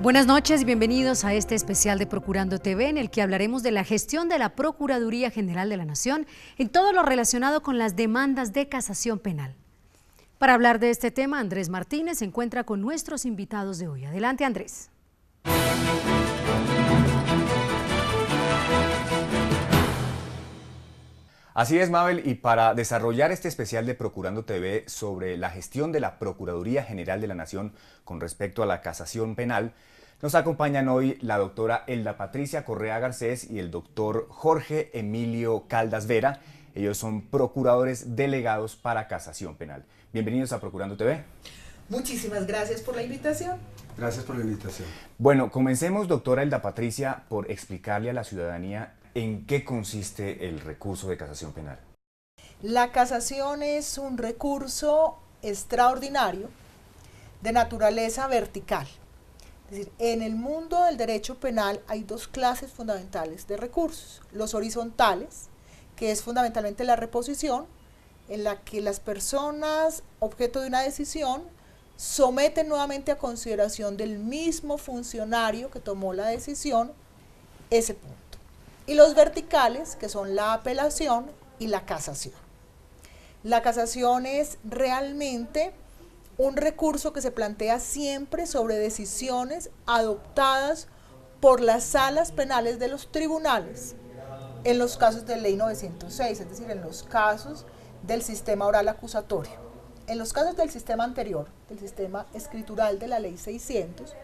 Buenas noches y bienvenidos a este especial de Procurando TV, en el que hablaremos de la gestión de la Procuraduría General de la Nación en todo lo relacionado con las demandas de casación penal. Para hablar de este tema, Andrés Martínez se encuentra con nuestros invitados de hoy. Adelante, Andrés. Así es, Mabel, y para desarrollar este especial de Procurando TV sobre la gestión de la Procuraduría General de la Nación con respecto a la casación penal, nos acompañan hoy la doctora Elda Patricia Correa Garcés y el doctor Jorge Emilio Caldas Vera. Ellos son procuradores delegados para casación penal. Bienvenidos a Procurando TV. Muchísimas gracias por la invitación. Gracias por la invitación. Bueno, comencemos, doctora Elda Patricia, por explicarle a la ciudadanía en qué consiste el recurso de casación penal. La casación es un recurso extraordinario de naturaleza vertical. Es decir, en el mundo del derecho penal hay dos clases fundamentales de recursos. Los horizontales, que es fundamentalmente la reposición, en la que las personas objeto de una decisión someten nuevamente a consideración del mismo funcionario que tomó la decisión ese punto. Y los verticales, que son la apelación y la casación. La casación es realmente un recurso que se plantea siempre sobre decisiones adoptadas por las salas penales de los tribunales en los casos de ley 906, es decir, en los casos del sistema oral acusatorio. En los casos del sistema anterior, del sistema escritural de la ley 600,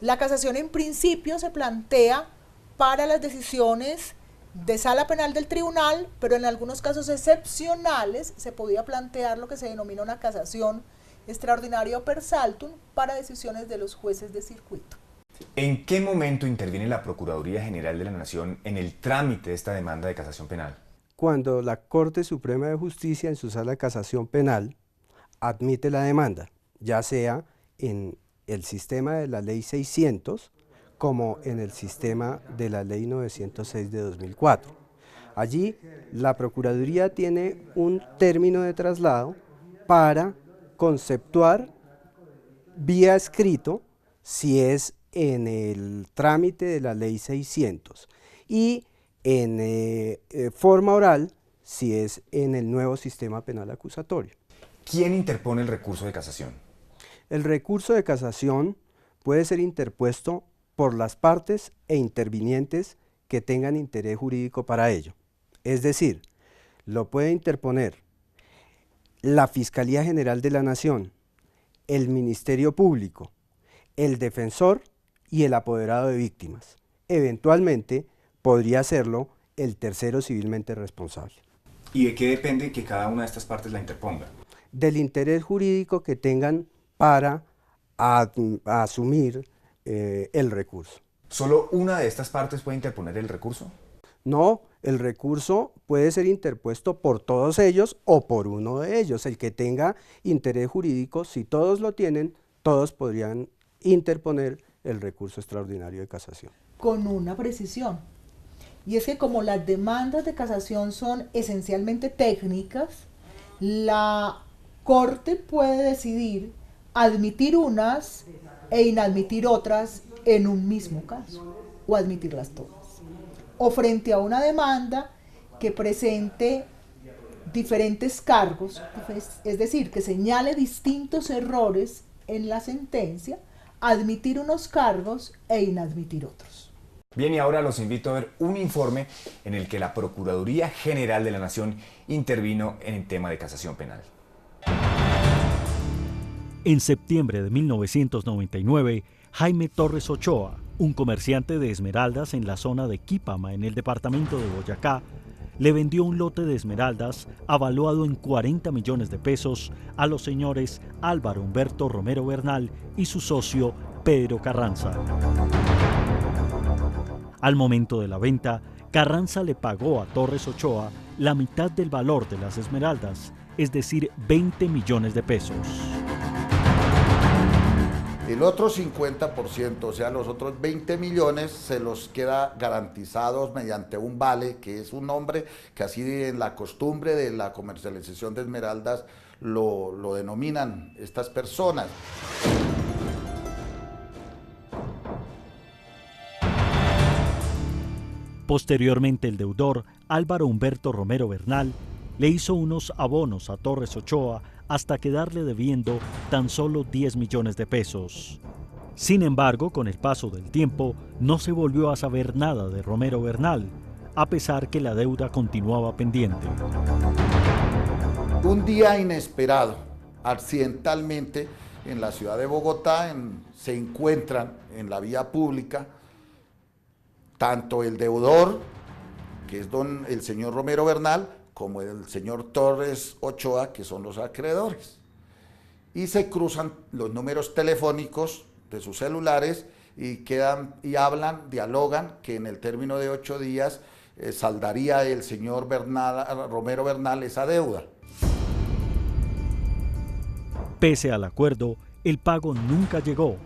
la casación en principio se plantea para las decisiones de sala penal del tribunal, pero en algunos casos excepcionales se podía plantear lo que se denomina una casación extraordinaria o per saltum para decisiones de los jueces de circuito. ¿En qué momento interviene la Procuraduría General de la Nación en el trámite de esta demanda de casación penal? Cuando la Corte Suprema de Justicia en su sala de casación penal admite la demanda, ya sea en el sistema de la ley 600 como en el sistema de la ley 906 de 2004. Allí la Procuraduría tiene un término de traslado para conceptuar vía escrito si es en el trámite de la ley 600 y en forma oral si es en el nuevo sistema penal acusatorio. ¿Quién interpone el recurso de casación? El recurso de casación puede ser interpuesto por las partes e intervinientes que tengan interés jurídico para ello. Es decir, lo puede interponer la Fiscalía General de la Nación, el Ministerio Público, el defensor y el apoderado de víctimas. Eventualmente podría hacerlo el tercero civilmente responsable. ¿Y de qué depende que cada una de estas partes la interponga? Del interés jurídico que tengan para asumir el recurso. ¿Solo una de estas partes puede interponer el recurso? No, el recurso puede ser interpuesto por todos ellos o por uno de ellos. El que tenga interés jurídico, si todos lo tienen, todos podrían interponer el recurso extraordinario de casación. Con una precisión. Y es que como las demandas de casación son esencialmente técnicas, la Corte puede decidir admitir unas e inadmitir otras en un mismo caso, o admitirlas todas. O frente a una demanda que presente diferentes cargos, es decir, que señale distintos errores en la sentencia, admitir unos cargos e inadmitir otros. Bien, y ahora los invito a ver un informe en el que la Procuraduría General de la Nación intervino en el tema de casación penal. En septiembre de 1999, Jaime Torres Ochoa, un comerciante de esmeraldas en la zona de Quipama, en el departamento de Boyacá, le vendió un lote de esmeraldas avaluado en 40 millones de pesos a los señores Álvaro Humberto Romero Bernal y su socio Pedro Carranza. Al momento de la venta, Carranza le pagó a Torres Ochoa la mitad del valor de las esmeraldas, es decir, 20 millones de pesos. El otro 50%, o sea, los otros 20 millones, se los queda garantizados mediante un vale, que es un nombre que así en la costumbre de la comercialización de esmeraldas lo denominan estas personas. Posteriormente, el deudor, Álvaro Humberto Romero Bernal, le hizo unos abonos a Torres Ochoa hasta quedarle debiendo tan solo 10 millones de pesos. Sin embargo, con el paso del tiempo, no se volvió a saber nada de Romero Bernal, a pesar que la deuda continuaba pendiente. Un día inesperado, accidentalmente, en la ciudad de Bogotá, se encuentran en la vía pública tanto el deudor, que es el señor Romero Bernal, como el señor Torres Ochoa, que son los acreedores. Y se cruzan los números telefónicos de sus celulares y hablan, dialogan, que en el término de 8 días saldaría el señor Romero Bernal esa deuda. Pese al acuerdo, el pago nunca llegó.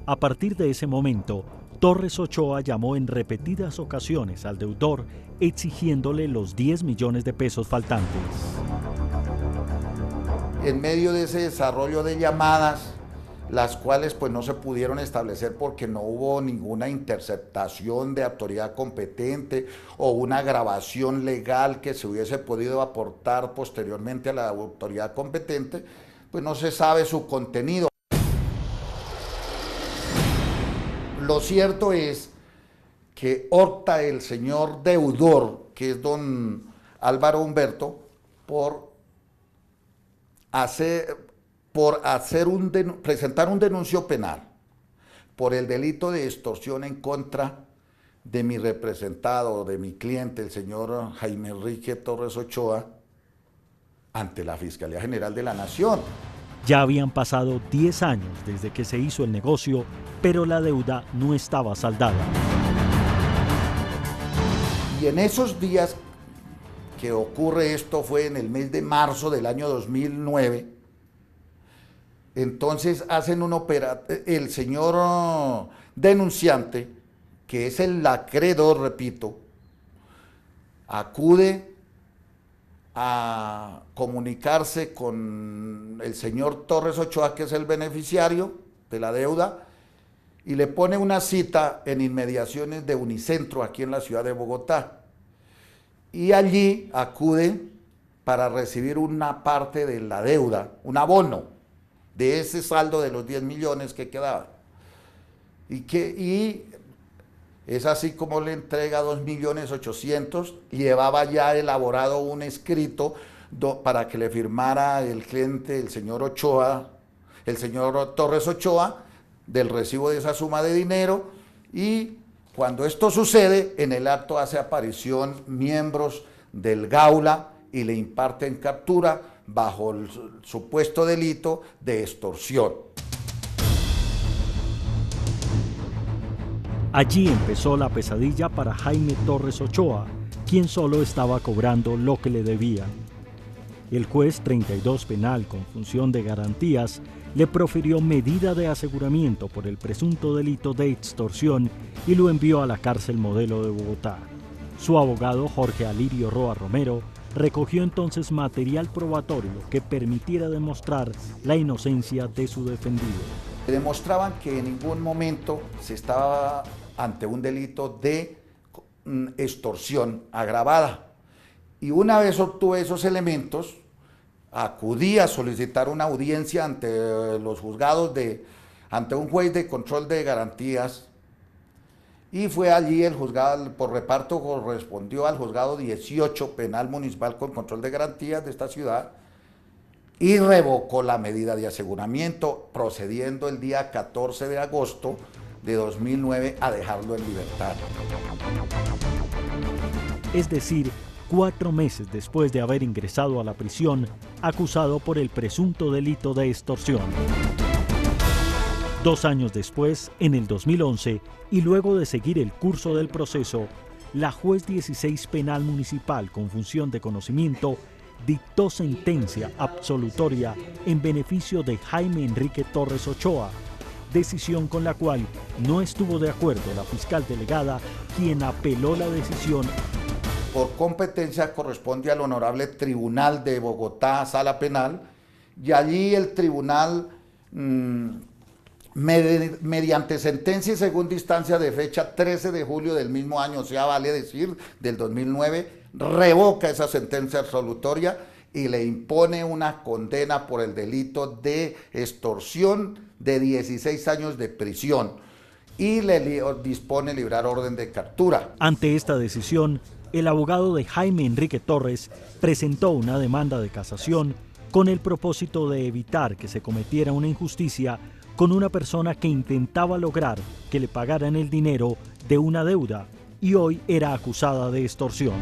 A partir de ese momento, Torres Ochoa llamó en repetidas ocasiones al deudor exigiéndole los 10 millones de pesos faltantes. En medio de ese desarrollo de llamadas, las cuales pues no se pudieron establecer porque no hubo ninguna interceptación de autoridad competente o una grabación legal que se hubiese podido aportar posteriormente a la autoridad competente, pues no se sabe su contenido. Lo cierto es que opta el señor deudor, que es don Álvaro Humberto, por presentar un denuncio penal por el delito de extorsión en contra de mi representado, de mi cliente, el señor Jaime Enrique Torres Ochoa, ante la Fiscalía General de la Nación. Ya habían pasado 10 años desde que se hizo el negocio, pero la deuda no estaba saldada. Y en esos días que ocurre esto fue en el mes de marzo del año 2009, entonces hacen un operativo, el señor denunciante, que es el acreedor, repito, acude a comunicarse con el señor Torres Ochoa, que es el beneficiario de la deuda, y le pone una cita en inmediaciones de Unicentro, aquí en la ciudad de Bogotá. Y allí acude para recibir una parte de la deuda, un abono de ese saldo de los 10 millones que quedaba. Y es así como le entrega 2.800.000, llevaba ya elaborado un escrito para que le firmara el cliente, el señor Ochoa, el señor Torres Ochoa, del recibo de esa suma de dinero, y cuando esto sucede, en el acto hace aparición miembros del Gaula y le imparten captura bajo el supuesto delito de extorsión. Allí empezó la pesadilla para Jaime Torres Ochoa, quien solo estaba cobrando lo que le debían. El juez 32 penal con función de garantías le profirió medida de aseguramiento por el presunto delito de extorsión y lo envió a la cárcel Modelo de Bogotá. Su abogado Jorge Alirio Roa Romero recogió entonces material probatorio que permitiera demostrar la inocencia de su defendido. Demostraban que en ningún momento se estaba ante un delito de extorsión agravada. Y una vez obtuve esos elementos, acudí a solicitar una audiencia ante los juzgados ante un juez de control de garantías, y fue allí el juzgado, por reparto correspondió al juzgado 18 penal municipal con control de garantías de esta ciudad, y revocó la medida de aseguramiento, procediendo el día 14 de agosto de 2009 a dejarlo en libertad. Es decir, 4 meses después de haber ingresado a la prisión, acusado por el presunto delito de extorsión. 2 años después, en el 2011, y luego de seguir el curso del proceso, la juez 16 penal municipal con función de conocimiento dictó sentencia absolutoria en beneficio de Jaime Enrique Torres Ochoa, decisión con la cual no estuvo de acuerdo la fiscal delegada, quien apeló la decisión. Por competencia corresponde al Honorable Tribunal de Bogotá, Sala Penal, y allí el tribunal, mediante sentencia y segunda instancia de fecha 13 de julio del mismo año, o sea, vale decir, del 2009, revoca esa sentencia absolutoria y le impone una condena por el delito de extorsión de 16 años de prisión y le dispone librar orden de captura. Ante esta decisión, el abogado de Jaime Enrique Torres presentó una demanda de casación con el propósito de evitar que se cometiera una injusticia con una persona que intentaba lograr que le pagaran el dinero de una deuda y hoy era acusada de extorsión.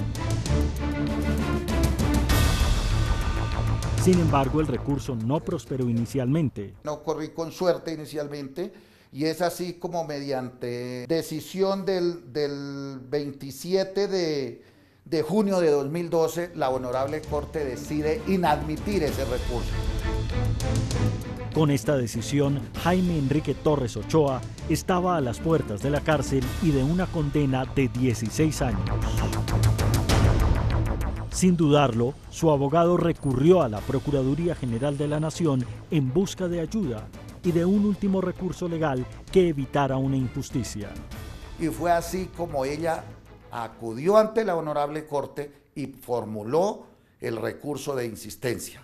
Sin embargo, el recurso no prosperó inicialmente. No corrí con suerte inicialmente y es así como mediante decisión del 27 de junio de 2012, la Honorable Corte decide inadmitir ese recurso. Con esta decisión, Jaime Enrique Torres Ochoa estaba a las puertas de la cárcel y de una condena de 16 años. Sin dudarlo, su abogado recurrió a la Procuraduría General de la Nación en busca de ayuda y de un último recurso legal que evitara una injusticia. Y fue así como ella acudió ante la Honorable Corte y formuló el recurso de insistencia,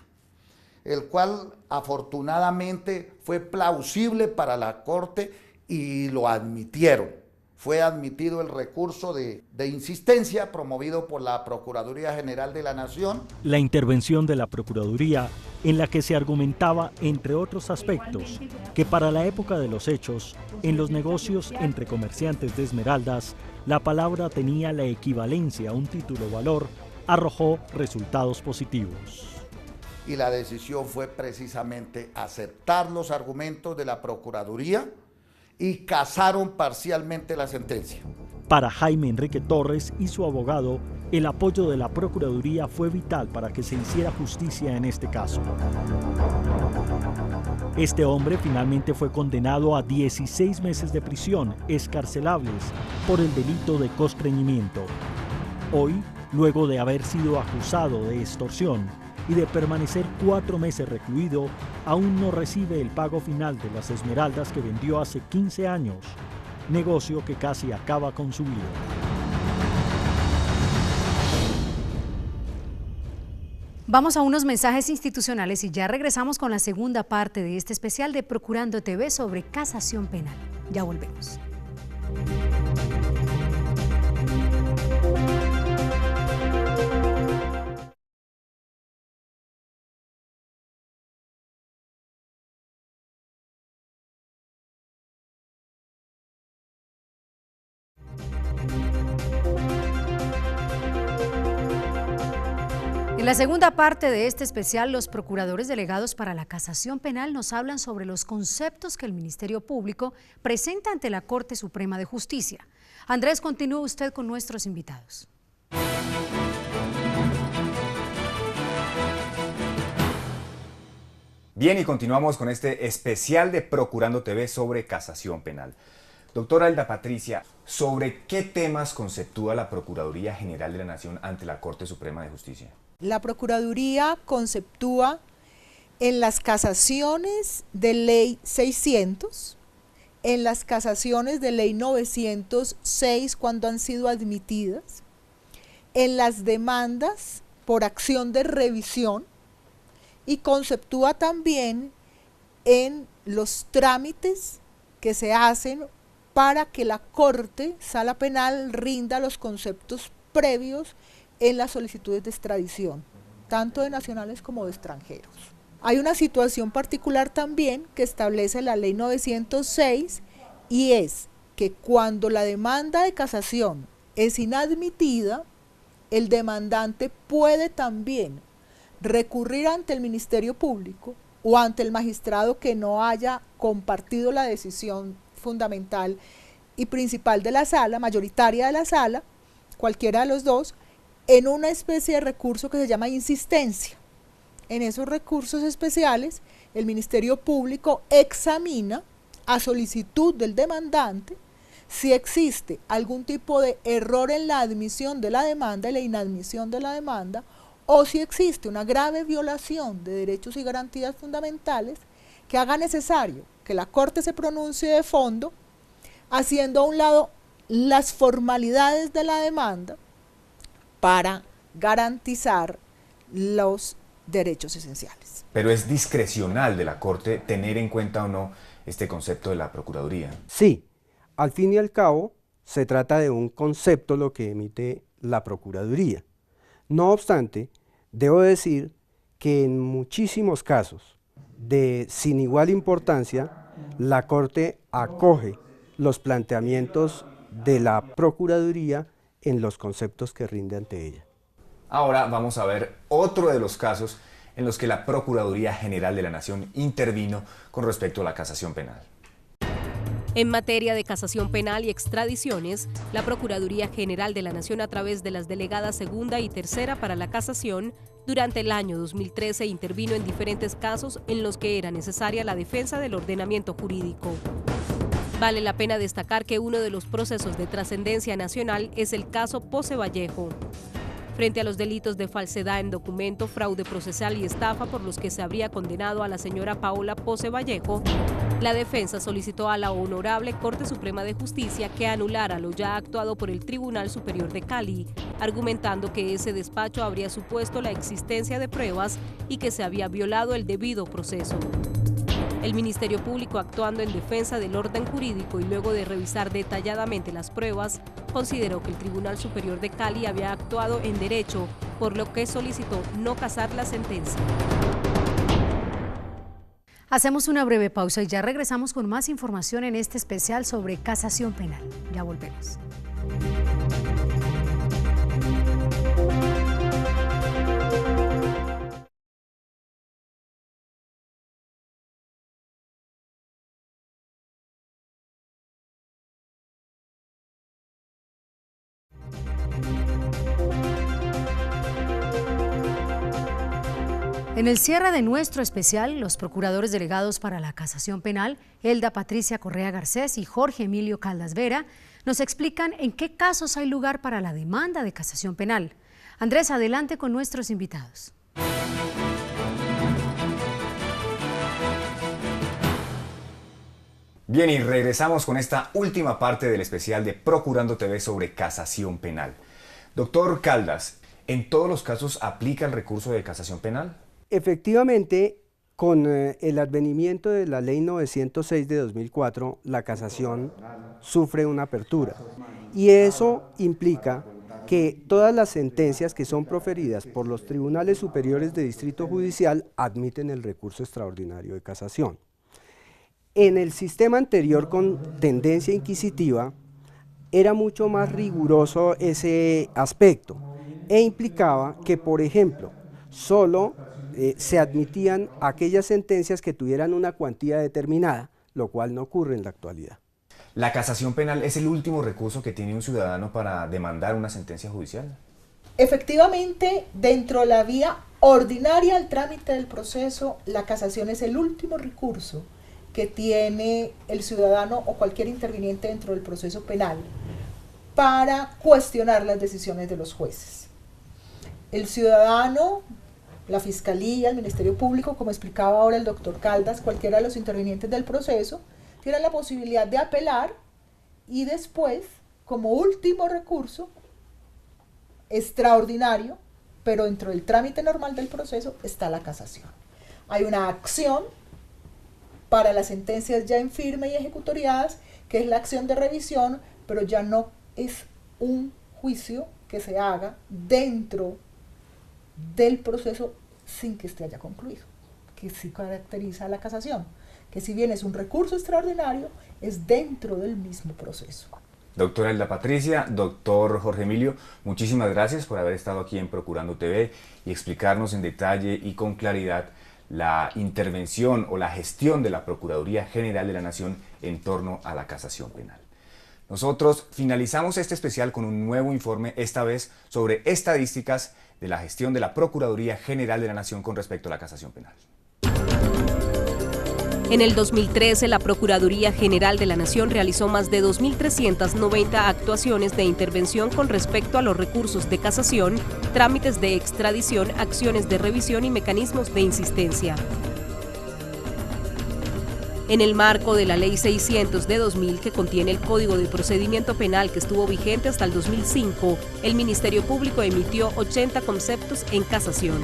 el cual afortunadamente fue plausible para la Corte y lo admitieron. Fue admitido el recurso de insistencia promovido por la Procuraduría General de la Nación. La intervención de la Procuraduría, en la que se argumentaba, entre otros aspectos, que para la época de los hechos, en los negocios entre comerciantes de esmeraldas, la palabra tenía la equivalencia a un título valor, arrojó resultados positivos. Y la decisión fue precisamente aceptar los argumentos de la Procuraduría y casaron parcialmente la sentencia. Para Jaime Enrique Torres y su abogado, el apoyo de la Procuraduría fue vital para que se hiciera justicia en este caso. Este hombre finalmente fue condenado a 16 meses de prisión excarcelables por el delito de constreñimiento. Hoy, luego de haber sido acusado de extorsión y de permanecer 4 meses recluido, aún no recibe el pago final de las esmeraldas que vendió hace 15 años, negocio que casi acaba con su vida. Vamos a unos mensajes institucionales y ya regresamos con la segunda parte de este especial de Procurando TV sobre casación penal. Ya volvemos. En la segunda parte de este especial, los procuradores delegados para la casación penal nos hablan sobre los conceptos que el Ministerio Público presenta ante la Corte Suprema de Justicia. Andrés, continúe usted con nuestros invitados. Bien, y continuamos con este especial de Procurando TV sobre casación penal. Doctora Elda Patricia, ¿sobre qué temas conceptúa la Procuraduría General de la Nación ante la Corte Suprema de Justicia? La Procuraduría conceptúa en las casaciones de Ley 600, en las casaciones de Ley 906 cuando han sido admitidas, en las demandas por acción de revisión y conceptúa también en los trámites que se hacen para que la Corte, Sala Penal, rinda los conceptos previos en las solicitudes de extradición, tanto de nacionales como de extranjeros. Hay una situación particular también que establece la Ley 906 y es que cuando la demanda de casación es inadmitida, el demandante puede también recurrir ante el Ministerio Público o ante el magistrado que no haya compartido la decisión fundamental y principal de la sala, mayoritaria de la sala, cualquiera de los dos, en una especie de recurso que se llama insistencia. En esos recursos especiales, el Ministerio Público examina a solicitud del demandante si existe algún tipo de error en la admisión de la demanda y la inadmisión de la demanda, o si existe una grave violación de derechos y garantías fundamentales que haga necesario que la Corte se pronuncie de fondo, haciendo a un lado las formalidades de la demanda para garantizar los derechos esenciales. Pero es discrecional de la Corte tener en cuenta o no este concepto de la Procuraduría. Sí, al fin y al cabo se trata de un concepto lo que emite la Procuraduría. No obstante, debo decir que en muchísimos casos de sin igual importancia, la Corte acoge los planteamientos de la Procuraduría en los conceptos que rinde ante ella. Ahora vamos a ver otro de los casos en los que la Procuraduría General de la Nación intervino con respecto a la casación penal. En materia de casación penal y extradiciones, la Procuraduría General de la Nación, a través de las delegadas segunda y tercera para la casación, durante el año 2013 intervino en diferentes casos en los que era necesaria la defensa del ordenamiento jurídico. Vale la pena destacar que uno de los procesos de trascendencia nacional es el caso Pose Vallejo. Frente a los delitos de falsedad en documento, fraude procesal y estafa por los que se habría condenado a la señora Paola Pose Vallejo, la defensa solicitó a la Honorable Corte Suprema de Justicia que anulara lo ya actuado por el Tribunal Superior de Cali, argumentando que ese despacho habría supuesto la existencia de pruebas y que se había violado el debido proceso. El Ministerio Público, actuando en defensa del orden jurídico y luego de revisar detalladamente las pruebas, consideró que el Tribunal Superior de Cali había actuado en derecho, por lo que solicitó no casar la sentencia. Hacemos una breve pausa y ya regresamos con más información en este especial sobre casación penal. Ya volvemos. En el cierre de nuestro especial, los procuradores delegados para la casación penal, Elda Patricia Correa Garcés y Jorge Emilio Caldas Vera, nos explican en qué casos hay lugar para la demanda de casación penal. Andrés, adelante con nuestros invitados. Bien, y regresamos con esta última parte del especial de Procurando TV sobre casación penal. Doctor Caldas, ¿en todos los casos aplica el recurso de casación penal? Efectivamente, con el advenimiento de la Ley 906 de 2004, la casación sufre una apertura y eso implica que todas las sentencias que son proferidas por los tribunales superiores de distrito judicial admiten el recurso extraordinario de casación. En el sistema anterior con tendencia inquisitiva era mucho más riguroso ese aspecto e implicaba que, por ejemplo, solo se admitían aquellas sentencias que tuvieran una cuantía determinada, lo cual no ocurre en la actualidad. ¿La casación penal es el último recurso que tiene un ciudadano para demandar una sentencia judicial? Efectivamente, dentro de la vía ordinaria al trámite del proceso, la casación es el último recurso que tiene el ciudadano o cualquier interviniente dentro del proceso penal para cuestionar las decisiones de los jueces. El ciudadano, la Fiscalía, el Ministerio Público, como explicaba ahora el doctor Caldas, cualquiera de los intervinientes del proceso, tienen la posibilidad de apelar y después, como último recurso extraordinario, pero dentro del trámite normal del proceso, está la casación. Hay una acción para las sentencias ya en firme y ejecutoriadas, que es la acción de revisión, pero ya no es un juicio que se haga dentro del proceso sin que este haya concluido, que sí caracteriza a la casación, que si bien es un recurso extraordinario, es dentro del mismo proceso. Doctora Elda Patricia, doctor Jorge Emilio, muchísimas gracias por haber estado aquí en Procurando TV y explicarnos en detalle y con claridad la intervención o la gestión de la Procuraduría General de la Nación en torno a la casación penal. Nosotros finalizamos este especial con un nuevo informe, esta vez sobre estadísticas de la gestión de la Procuraduría General de la Nación con respecto a la casación penal. En el 2013, la Procuraduría General de la Nación realizó más de 2.390 actuaciones de intervención con respecto a los recursos de casación, trámites de extradición, acciones de revisión y mecanismos de insistencia. En el marco de la Ley 600 de 2000, que contiene el Código de Procedimiento Penal que estuvo vigente hasta el 2005, el Ministerio Público emitió 80 conceptos en casación.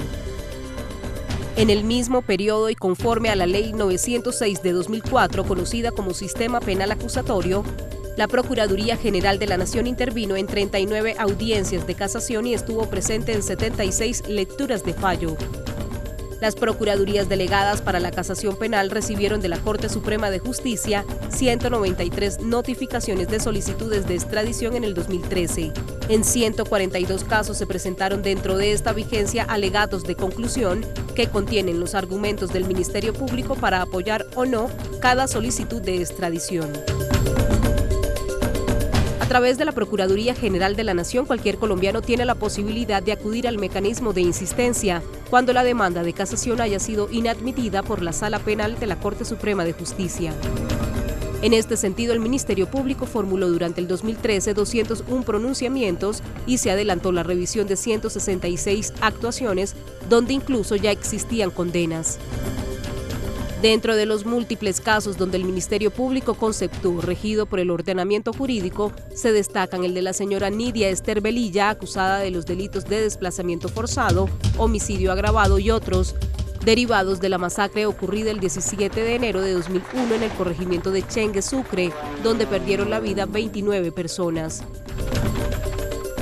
En el mismo periodo y conforme a la Ley 906 de 2004, conocida como Sistema Penal Acusatorio, la Procuraduría General de la Nación intervino en 39 audiencias de casación y estuvo presente en 76 lecturas de fallo. Las Procuradurías delegadas para la casación penal recibieron de la Corte Suprema de Justicia 193 notificaciones de solicitudes de extradición en el 2013. En 142 casos se presentaron dentro de esta vigencia alegatos de conclusión que contienen los argumentos del Ministerio Público para apoyar o no cada solicitud de extradición. A través de la Procuraduría General de la Nación, cualquier colombiano tiene la posibilidad de acudir al mecanismo de insistencia cuando la demanda de casación haya sido inadmitida por la Sala Penal de la Corte Suprema de Justicia. En este sentido, el Ministerio Público formuló durante el 2013 201 pronunciamientos y se adelantó la revisión de 166 actuaciones, donde incluso ya existían condenas. Dentro de los múltiples casos donde el Ministerio Público conceptuó regido por el ordenamiento jurídico, se destacan el de la señora Nidia Esther Velilla, acusada de los delitos de desplazamiento forzado, homicidio agravado y otros, derivados de la masacre ocurrida el 17 de enero de 2001 en el corregimiento de Chengue, Sucre, donde perdieron la vida 29 personas.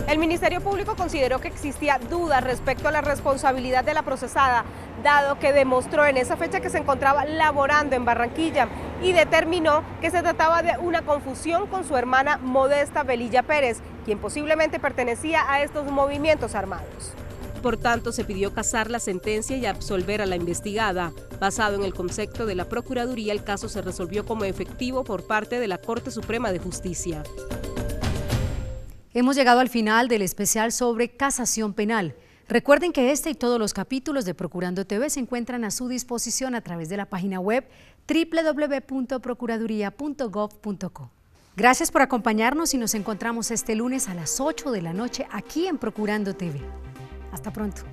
El Ministerio Público consideró que existía duda respecto a la responsabilidad de la procesada, dado que demostró en esa fecha que se encontraba laborando en Barranquilla y determinó que se trataba de una confusión con su hermana Modesta Velilla Pérez, quien posiblemente pertenecía a estos movimientos armados. Por tanto, se pidió casar la sentencia y absolver a la investigada. Basado en el concepto de la Procuraduría, el caso se resolvió como efectivo por parte de la Corte Suprema de Justicia. Hemos llegado al final del especial sobre casación penal. Recuerden que este y todos los capítulos de Procurando TV se encuentran a su disposición a través de la página web www.procuraduría.gov.co. Gracias por acompañarnos y nos encontramos este lunes a las 8 de la noche aquí en Procurando TV. Hasta pronto.